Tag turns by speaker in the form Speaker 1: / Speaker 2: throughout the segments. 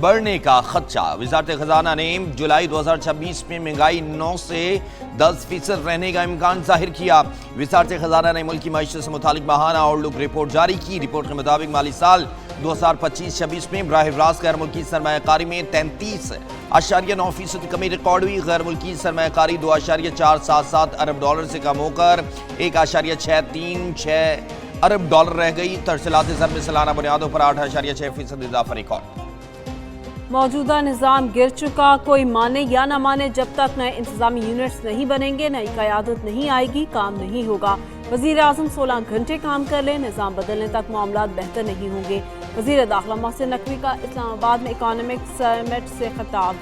Speaker 1: بڑھنے کا خدشہ۔ وزارت خزانہ نے جولائی 2026 میں مہنگائی 9 سے 10% رہنے کا امکان ظاہر کیا۔ وزارت خزانہ نے ملکی معیشت سے متعلق ماہانہ آؤٹ لک رپورٹ جاری کی۔ رپورٹ کے مطابق مالی سال 2025-26 میں براہ راست غیر ملکی سرمایہ کاری میں 33.9% کمی ریکارڈ ہوئی۔ غیر ملکی سرمایہ کاری $2.477 ارب سے کم ہو کر $1.636 ارب رہ گئی۔ ترسیلات زر میں سالانہ بنیادوں پر 8.6% اضافہ ریکارڈ۔
Speaker 2: موجودہ نظام گر چکا، کوئی مانے یا نہ مانے، جب تک نئے انتظامی یونٹس نہیں بنیں گے، نئی قیادت نہیں آئے گی، کام نہیں ہوگا۔ وزیر اعظم 16 گھنٹے کام کر لیں، نظام بدلنے تک معاملات بہتر نہیں ہوں گے۔ وزیر داخلہ محسن نقوی کا اسلام آباد میں اکانومک سمٹ سے خطاب۔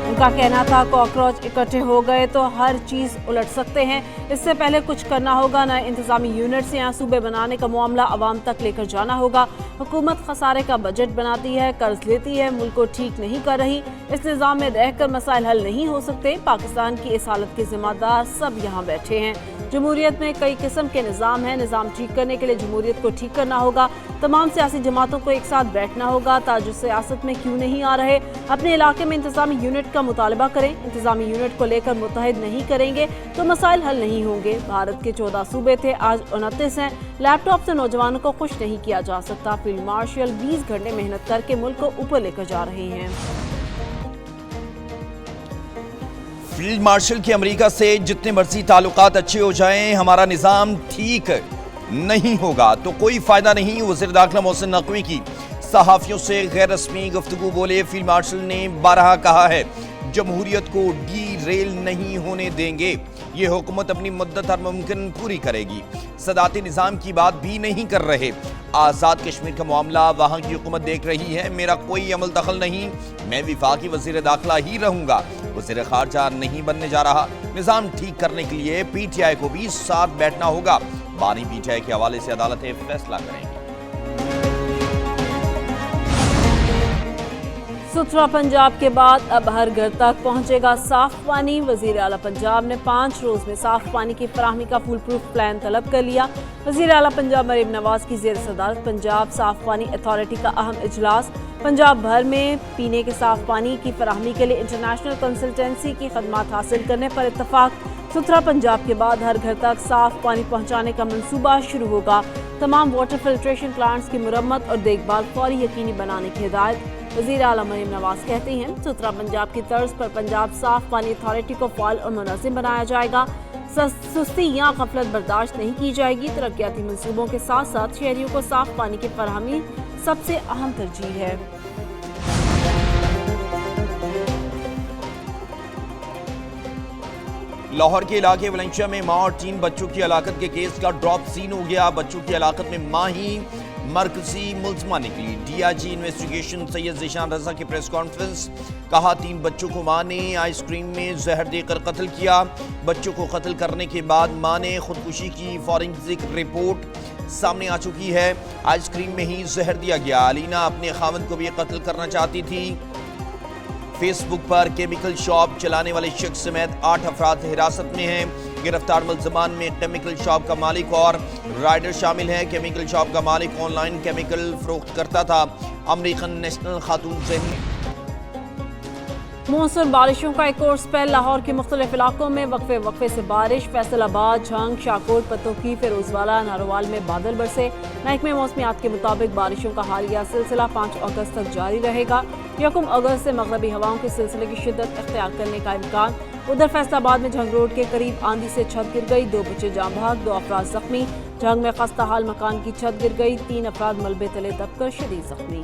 Speaker 2: ان کا کہنا تھا کاکروچ اکٹھے ہو گئے تو ہر چیز الٹ سکتے ہیں، اس سے پہلے کچھ کرنا ہوگا۔ نئے انتظامی یونٹس یا صوبے بنانے کا معاملہ عوام تک لے کر جانا ہوگا۔ حکومت خسارے کا بجٹ بناتی ہے، قرض لیتی ہے، ملک کو ٹھیک نہیں کر رہی۔ اس نظام میں رہ کر مسائل حل نہیں ہو سکتے۔ پاکستان کی اس حالت کے ذمہ دار سب یہاں بیٹھے ہیں۔ جمہوریت میں کئی قسم کے نظام ہیں، نظام ٹھیک کرنے کے لیے جمہوریت کو ٹھیک کرنا ہوگا۔ تمام سیاسی جماعتوں کو ایک ساتھ بیٹھنا ہوگا۔ تاج سیاست میں کیوں نہیں آ رہے؟ اپنے علاقے میں انتظامی یونٹ کا مطالبہ کریں۔ انتظامی یونٹ کو لے کر متحد نہیں کریں گے تو مسائل حل نہیں ہوں گے۔ بھارت کے 14 صوبے تھے، آج 29 ہیں۔ لیپ ٹاپ سے نوجوانوں کو خوش نہیں کیا جا سکتا۔ فیلڈ مارشل 20 گھنٹے محنت کر کے ملک کو اوپر لے کر جا رہے ہیں۔
Speaker 1: فیلڈ مارشل کے امریکہ سے جتنے مرضی تعلقات اچھے ہو جائیں، ہمارا نظام ٹھیک نہیں ہوگا تو کوئی فائدہ نہیں۔ وزیر داخلہ محسن نقوی کی صحافیوں سے غیر رسمی گفتگو۔ بولے فیلڈ مارشل نے بارہا کہا ہے جمہوریت کو ڈی ریل نہیں ہونے دیں گے، یہ حکومت اپنی مدت ہر ممکن پوری کرے گی۔ صدارتی نظام کی بات بھی نہیں کر رہے۔ آزاد کشمیر کا معاملہ وہاں کی حکومت دیکھ رہی ہے، میرا کوئی عمل دخل نہیں، میں وفاقی وزیر داخلہ ہی رہوں گا، وزیر خارجہ نہیں بننے جا رہا۔ نظام ٹھیک کرنے کے لیے پی ٹی آئی کو بھی ساتھ بیٹھنا ہوگا۔ بانی پی ٹی آئی کے حوالے سے عدالتیں فیصلہ کریں گی۔
Speaker 2: ستھرا پنجاب کے بعد اب ہر گھر تک پہنچے گا صاف پانی۔ وزیر اعلیٰ پنجاب نے 5 روز میں صاف پانی کی فراہمی کا فول پروف پلان طلب کر لیا۔ وزیر اعلیٰ پنجاب مریم نواز کی زیر صدارت پنجاب صاف پانی اتھارٹی کا اہم اجلاس۔ پنجاب بھر میں پینے کے صاف پانی کی فراہمی کے لیے انٹرنیشنل کنسلٹنسی کی خدمات حاصل کرنے پر اتفاق۔ ستھرا پنجاب کے بعد ہر گھر تک صاف پانی پہنچانے کا منصوبہ شروع ہوگا۔ تمام واٹر فلٹریشن پلانٹس کی مرمت اور دیکھ بھال فوری یقینی بنانے کی ہدایت۔ وزیر اعلیٰ مریم نواز کہتی ہیں ستھرا پنجاب کی طرز پر پنجاب صاف پانی اتھارٹی کو فعال اور منظم بنایا جائے گا۔ سستی یا غفلت برداشت نہیں کی جائے گی۔ ترقیاتی منصوبوں کے ساتھ ساتھ شہریوں کو صاف پانی کی فراہمی سب سے اہم ترجیح ہے۔
Speaker 1: لاہور کے علاقے ولنچیا میں ماں اور 3 بچوں کی ہلاکت کے کیس کا ڈراپ سین ہو گیا۔ بچوں کی ہلاکت میں ماں ہی مرکزی ملزمہ نکلی۔ ڈی آئی جی انویسٹیگیشن سید ذیشان رضا کی پریس کانفرنس۔ کہا 3 بچوں کو ماں نے آئس کریم میں زہر دے کر قتل کیا۔ بچوں کو قتل کرنے کے بعد ماں نے خودکشی کی فورینسک رپورٹ سامنے آ چکی ہے۔ آئس کریم میں ہی زہر دیا گیا۔ علینا اپنے خاوند کو بھی قتل کرنا چاہتی تھی۔ فیس بک پر کیمیکل شاپ چلانے والے شخص سمیت 8 افراد حراست میں ہیں۔ گرفتار ملزمان میں کیمیکل شاپ کا مالک اور رائڈر شامل ہیں۔ کیمیکل شاپ کا مالک آن لائن کیمیکل فروخت کرتا تھا۔ امریکن نیشنل خاتون ذہنی
Speaker 2: مونسون بارشوں کا ایک اور سپیل۔ لاہور کے مختلف علاقوں میں وقفے سے بارش۔ فیصل آباد، جھنگ، شاہکوٹ، پتوکی، فیروزوالا، ناروال میں بادل برسے۔ محکمہ موسمیات کے مطابق بارشوں کا حالیہ سلسلہ 5 اگست تک جاری رہے گا۔ 1 اگست سے مغربی ہواؤں کے سلسلے کی شدت اختیار کرنے کا امکان۔ ادھر فیصل آباد میں جھنگ روڈ کے قریب آندھی سے چھت گر گئی، 2 بچے جاں بحق، 2 افراد زخمی۔ جھنگ میں خستہ حال مکان کی چھت گر گئی، 3 افراد ملبے تلے دب کر شدید زخمی۔